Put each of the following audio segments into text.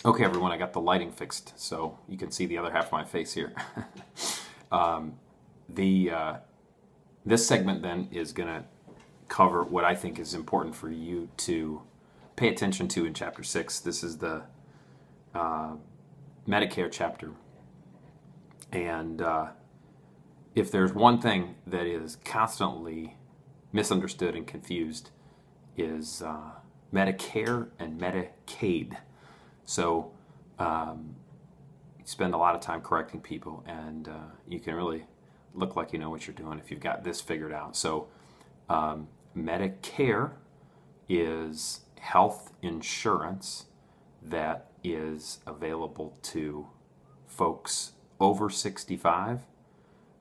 Okay, everyone, I got the lighting fixed so you can see the other half of my face here. The This segment then is going to cover what I think is important for you to pay attention to in Chapter 6. This is the Medicare chapter. And if there's one thing that is constantly misunderstood and confused is Medicare and Medicaid. So you spend a lot of time correcting people, and you can really look like you know what you're doing if you've got this figured out. So Medicare is health insurance that is available to folks over 65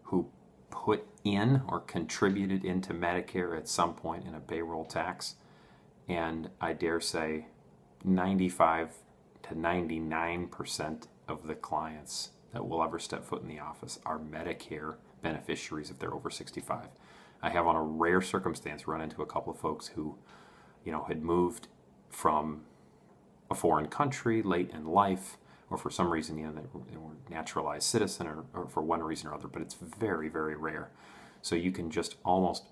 who put in or contributed into Medicare at some point in a payroll tax. And I dare say 95 to 99% of the clients that will ever step foot in the office are Medicare beneficiaries if they're over 65. I have, on a rare circumstance, run into a couple of folks who, had moved from a foreign country late in life, or for some reason, they were naturalized citizen, or for one reason or other, but it's very, very rare. So you can just almost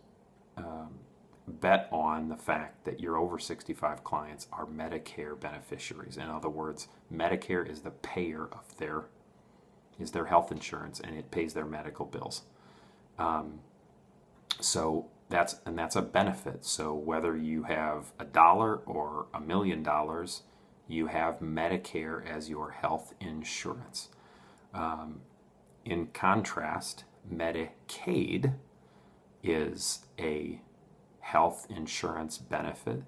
bet on the fact that your over 65 clients are Medicare beneficiaries. In other words, Medicare is the payer of their health insurance, and it pays their medical bills. So that's a benefit. So whether you have $1 or $1 million, you have Medicare as your health insurance. In contrast, Medicaid is a health insurance benefit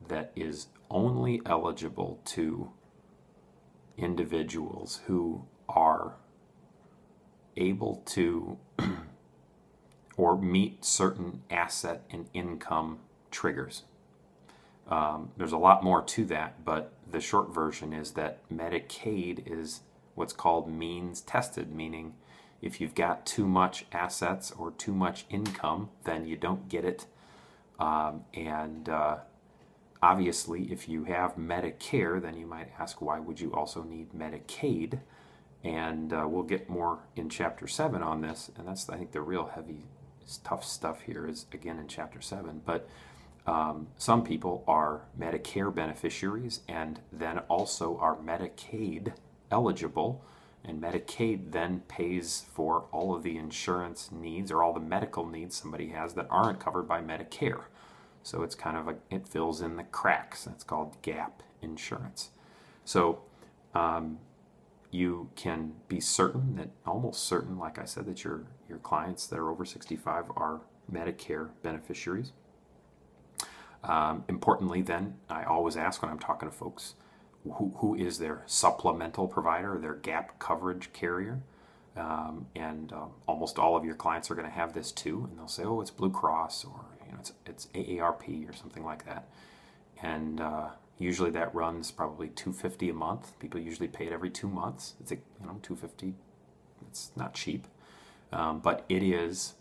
that is only eligible to individuals who are able to or meet certain asset and income triggers. There's a lot more to that, but the short version is that Medicaid is what's called means tested, meaning if you've got too much assets or too much income, then you don't get it. And obviously, if you have Medicare, then you might ask, why would you also need Medicaid? And we'll get more in Chapter 7 on this, and that's, I think, the real heavy, tough stuff here is, again, in Chapter 7. But some people are Medicare beneficiaries and then also are Medicaid eligible, and Medicaid then pays for all of the insurance needs or all the medical needs somebody has that aren't covered by Medicare. So it's kind of it fills in the cracks. That's called gap insurance. So you can be certain, that almost certain, like I said, that your clients that are over 65 are Medicare beneficiaries. Importantly, then, I always ask when I'm talking to folks, who is their supplemental provider, their gap coverage carrier? And almost all of your clients are going to have this too, and they'll say, "Oh, it's Blue Cross," or it's AARP or something like that. And usually that runs probably $250 a month. People usually pay it every 2 months. It's $250. It's not cheap, but it is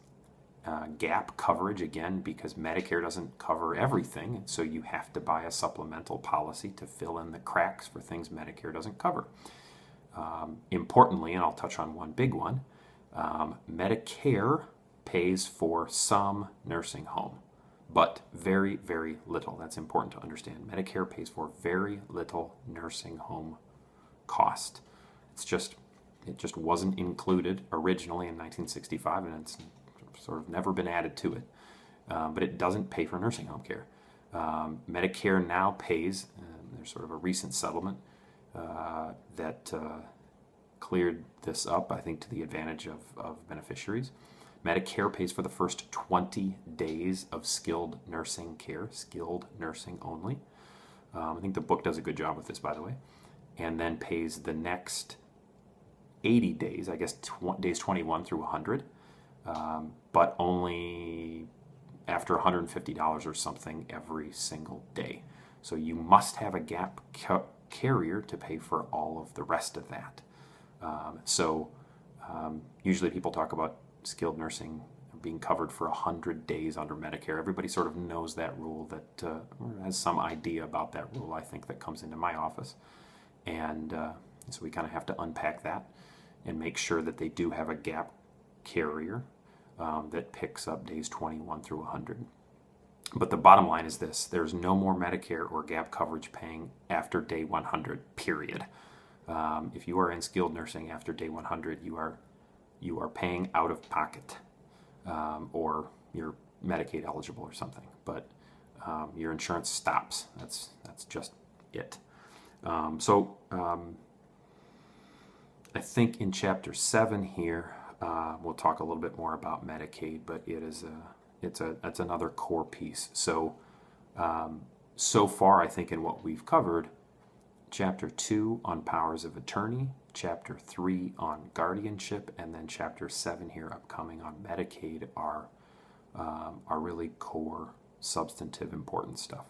gap coverage, again, because Medicare doesn't cover everything, and so you have to buy a supplemental policy to fill in the cracks for things Medicare doesn't cover. Importantly, and I'll touch on one big one, Medicare pays for some nursing home, but very, very little. That's important to understand. Medicare pays for very little nursing home cost. It just wasn't included originally in 1965, and it's sort of never been added to it. But it doesn't pay for nursing home care. Medicare now pays, there's sort of a recent settlement that cleared this up, I think, to the advantage of beneficiaries. Medicare pays for the first 20 days of skilled nursing care, skilled nursing only. I think the book does a good job with this, by the way. And then pays the next 80 days, I guess days 21 through 100, but only after $150 or something every single day. So you must have a gap carrier to pay for all of the rest of that. Usually people talk about skilled nursing being covered for 100 days under Medicare. Everybody sort of knows that rule, or has some idea about that rule, I think, that comes into my office. And so we kind of have to unpack that and make sure that they do have a gap carrier that picks up days 21 through 100. But the bottom line is this: there's no more Medicare or gap coverage paying after day 100, period. If you are in skilled nursing after day 100, you are paying out of pocket, or you're Medicaid eligible or something. But your insurance stops. That's just it. I think in Chapter 7 here, we'll talk a little bit more about Medicaid, but it's another core piece. So far, I think in what we've covered, Chapter 2 on powers of attorney, Chapter 3 on guardianship, and then Chapter 7 here upcoming on Medicaid are really core, substantive, important stuff.